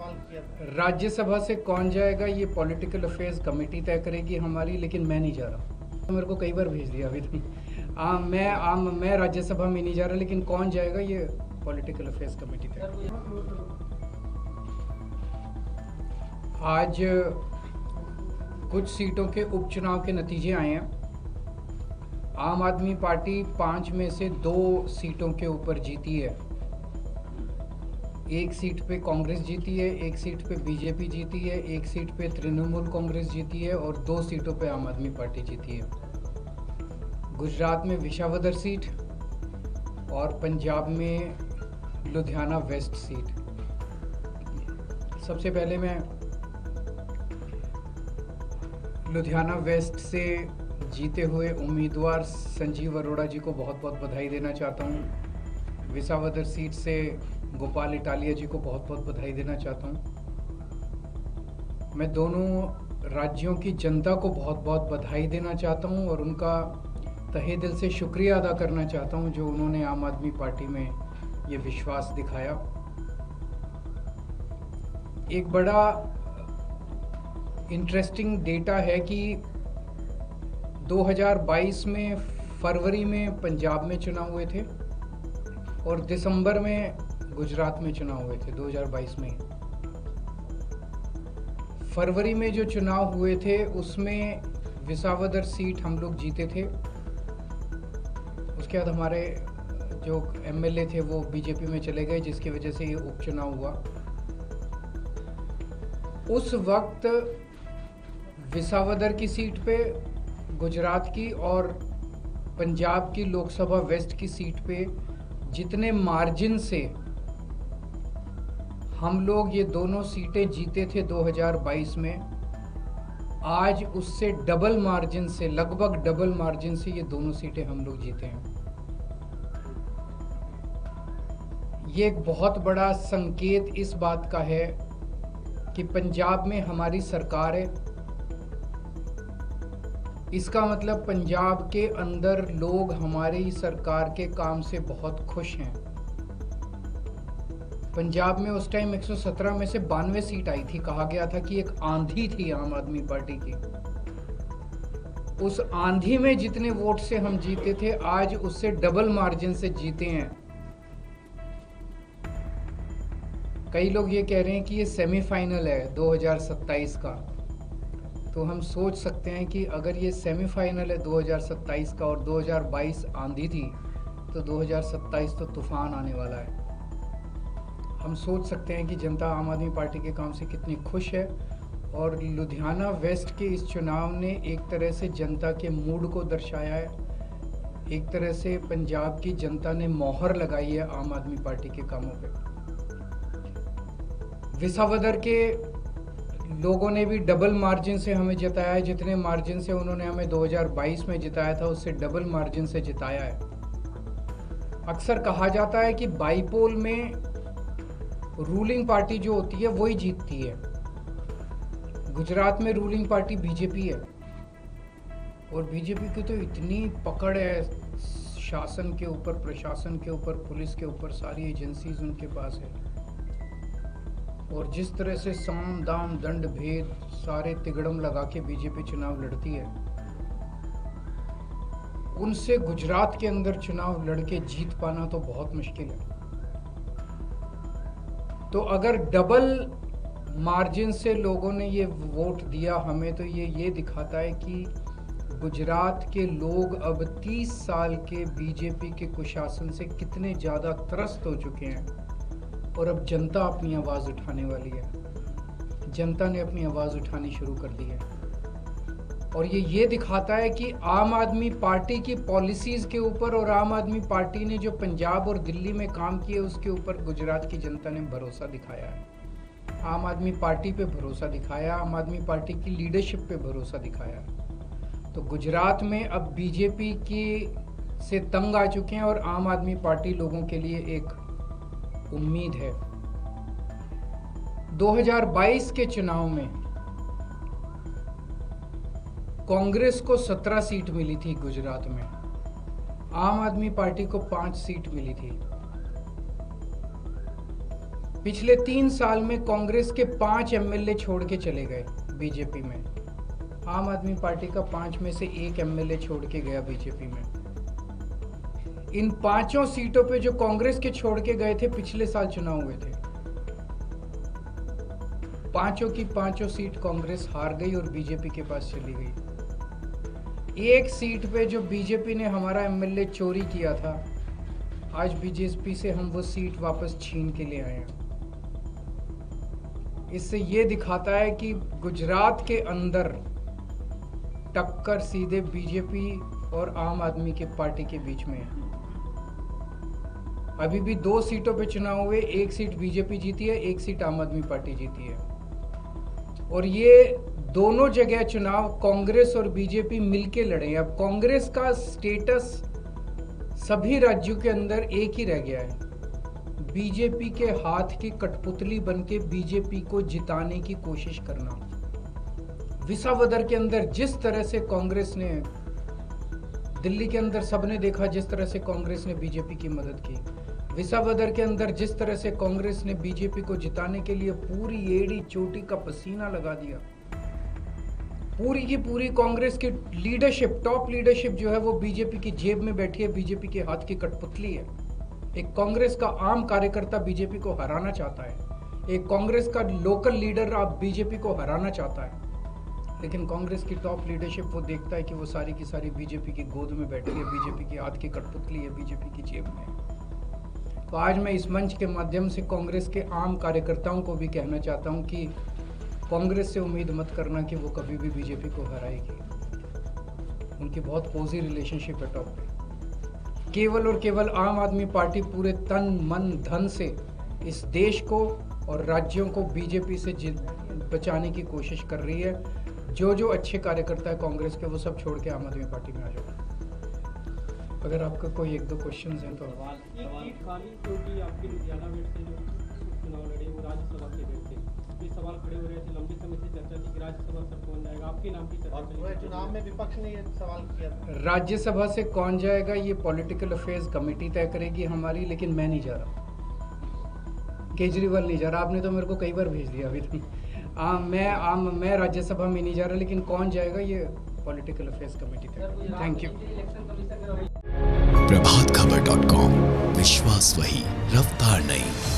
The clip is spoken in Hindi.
सवाल किया था। राज्यसभा से कौन जाएगा ये पॉलिटिकल अफेयर्स कमेटी तय करेगी हमारी, लेकिन मैं नहीं जा रहा। मेरे को कई बार भेज दिया अभी तक। मैं राज्यसभा में नहीं जा रहा, लेकिन कौन जाएगा ये पॉलिटिकल अफेयर्स कमेटी तय करेगी। आज कुछ सीटों के उपचुनाव के नतीजे आए हैं। आम आदमी पार्टी 5 में से 2 सीटों के ऊपर जीती है। एक सीट पे कांग्रेस जीती है, एक सीट पे बीजेपी जीती है, एक सीट पे तृणमूल कांग्रेस जीती है और 2 सीटों पे आम आदमी पार्टी जीती है। गुजरात में विसावदर सीट और पंजाब में लुधियाना वेस्ट सीट। सबसे पहले मैं लुधियाना वेस्ट से जीते हुए उम्मीदवार संजीव अरोड़ा जी को बहुत बहुत बधाई देना चाहता हूँ। विसावदर सीट से गोपाल इटालिया जी को बहुत बहुत बधाई देना चाहता हूँ। मैं दोनों राज्यों की जनता को बहुत बहुत बधाई देना चाहता हूँ और उनका तहे दिल से शुक्रिया अदा करना चाहता हूँ जो उन्होंने आम आदमी पार्टी में ये विश्वास दिखाया। एक बड़ा इंटरेस्टिंग डेटा है कि 2022 में फरवरी में पंजाब में चुनाव हुए थे और दिसंबर में गुजरात में चुनाव हुए थे 2022 में। फरवरी में जो चुनाव हुए थे उसमें विसावदर सीट हम लोग जीते थे। उसके बाद हमारे जो एमएलए थे वो बीजेपी में चले गए, जिसकी वजह से ये उपचुनाव हुआ। उस वक्त विसावदर की सीट पे गुजरात की और पंजाब की लोकसभा वेस्ट की सीट पे जितने मार्जिन से हम लोग ये दोनों सीटें जीते थे 2022 में, आज उससे डबल मार्जिन से, लगभग डबल मार्जिन से ये दोनों सीटें हम लोग जीते हैं। ये एक बहुत बड़ा संकेत इस बात का है कि पंजाब में हमारी सरकार है। इसका मतलब पंजाब के अंदर लोग हमारी सरकार के काम से बहुत खुश हैं। पंजाब में उस टाइम 117 में से 92 सीट आई थी। कहा गया था कि एक आंधी थी आम आदमी पार्टी की। उस आंधी में जितने वोट से हम जीते थे, आज उससे डबल मार्जिन से जीते हैं। कई लोग ये कह रहे हैं कि ये सेमीफाइनल है 2027 का, तो हम सोच सकते हैं कि अगर ये सेमीफाइनल है 2027 का और 2022 आंधी थी, तो 2027 तो तूफान आने वाला है। हम सोच सकते हैं कि जनता आम आदमी पार्टी के काम से कितनी खुश है। और लुधियाना वेस्ट के इस चुनाव ने एक तरह से जनता के मूड को दर्शाया है। एक तरह से पंजाब की जनता ने मोहर लगाई है आम आदमी पार्टी के कामों पे। विसावदर के लोगों ने भी डबल मार्जिन से हमें जिताया है। जितने मार्जिन से उन्होंने हमें 2022 में जिताया था, उससे डबल मार्जिन से जिताया है। अक्सर कहा जाता है कि बाईपोल में रूलिंग पार्टी जो होती है वही जीतती है। गुजरात में रूलिंग पार्टी बीजेपी है और बीजेपी की तो इतनी पकड़ है शासन के ऊपर, प्रशासन के ऊपर, पुलिस के ऊपर, सारी एजेंसीज उनके पास है। और जिस तरह से साम दाम दंड भेद सारे तिगड़म लगा के बीजेपी चुनाव लड़ती है, उनसे गुजरात के अंदर चुनाव लड़के जीत पाना तो बहुत मुश्किल है। तो अगर डबल मार्जिन से लोगों ने ये वोट दिया हमें, तो ये दिखाता है कि गुजरात के लोग अब 30 साल के बीजेपी के कुशासन से कितने ज़्यादा त्रस्त हो चुके हैं और अब जनता अपनी आवाज़ उठाने वाली है। जनता ने अपनी आवाज़ उठानी शुरू कर दी है और ये दिखाता है कि आम आदमी पार्टी की पॉलिसीज़ के ऊपर और आम आदमी पार्टी ने जो पंजाब और दिल्ली में काम किए उसके ऊपर गुजरात की जनता ने भरोसा दिखाया है। आम आदमी पार्टी पे भरोसा दिखाया, आम आदमी पार्टी की लीडरशिप पे भरोसा दिखाया। तो गुजरात में अब बीजेपी की से तंग आ चुके हैं और आम आदमी पार्टी लोगों के लिए एक उम्मीद है। 2022 के चुनाव में कांग्रेस को 17 सीट मिली थी गुजरात में, आम आदमी पार्टी को 5 सीट मिली थी। पिछले 3 साल में कांग्रेस के 5 एमएलए छोड़ के चले गए बीजेपी में। आम आदमी पार्टी का 5 में से 1 एमएलए छोड़ के गया बीजेपी में। इन 5 सीटों पे जो कांग्रेस के छोड़ के गए थे, पिछले साल चुनाव हुए थे। 5 की 5 सीट कांग्रेस हार गई और बीजेपी के पास चली गई। एक सीट पे जो बीजेपी ने हमारा एमएलए चोरी किया था, आज बीजेपी से हम वो सीट वापस छीन के ले आए हैं। इससे ये दिखाता है कि गुजरात के अंदर टक्कर सीधे बीजेपी और आम आदमी के पार्टी के बीच में है। अभी भी 2 सीटों पे चुनाव हुए, 1 सीट बीजेपी जीती है, 1 सीट आम आदमी पार्टी जीती है। और ये दोनों जगह चुनाव कांग्रेस और बीजेपी मिलके लड़े हैं। अब कांग्रेस का स्टेटस सभी राज्यों के अंदर एक ही रह गया है, बीजेपी के हाथ की कठपुतली बनके बीजेपी को जिताने की कोशिश करना। विसावदर के अंदर जिस तरह से कांग्रेस ने, दिल्ली के अंदर सबने देखा जिस तरह से कांग्रेस ने बीजेपी की मदद की। विसावदर के अंदर जिस तरह से कांग्रेस ने बीजेपी को जिताने के लिए पूरी एड़ी चोटी का पसीना लगा दिया। पूरी की पूरी कांग्रेस की लीडरशिप, टॉप लीडरशिप जो है वो बीजेपी की जेब में बैठी है, बीजेपी के हाथ की कठपुतली है। एक कांग्रेस का आम कार्यकर्ता बीजेपी को हराना चाहता है, एक कांग्रेस का लोकल लीडर आप बीजेपी को हराना चाहता है, लेकिन कांग्रेस की टॉप लीडरशिप वो देखता है कि वो सारी की सारी बीजेपी की गोद में बैठी है, बीजेपी के हाथ की कठपुतली है, बीजेपी की जेब में। तो आज मैं इस मंच के माध्यम से कांग्रेस के आम कार्यकर्ताओं को भी कहना चाहता हूं कि कांग्रेस से उम्मीद मत करना कि वो कभी भी बीजेपी को हराएगी। उनकी बहुत कोजी रिलेशनशिप है टॉप पे। केवल और केवल आम आदमी पार्टी पूरे तन मन धन से इस देश को और राज्यों को बीजेपी से बचाने की कोशिश कर रही है। जो अच्छे कार्यकर्ता है कांग्रेस के, वो सब छोड़ के आम आदमी पार्टी में आ जाओ। अगर आपका कोई 1-2 क्वेश्चन हैं तो। खाली क्योंकि आपके लुधियाना वेट से जो चुनाव लड़े वो राज्यसभा के वेट थे, ये सवाल खड़े हो रहे थे, लंबे समय से चर्चा थी कि राज्यसभा से कौन जाएगा, आपके नाम की चर्चा चली। चुनाव में विपक्ष ने ये सवाल किया था। राज्यसभा से कौन जाएगा ये पॉलिटिकल अफेयर्स कमेटी तय करेगी हमारी, लेकिन मैं नहीं जा रहा, केजरीवाल नहीं जा रहा। आपने तो मेरे को कई बार भेज दिया अभी तक। मैं राज्यसभा में नहीं जा रहा, लेकिन कौन जाएगा ये पॉलिटिकल अफेयर्स कमेटी तय। Thank you. प्रभातखबर.com, विश्वास वही, रफ्तार नहीं।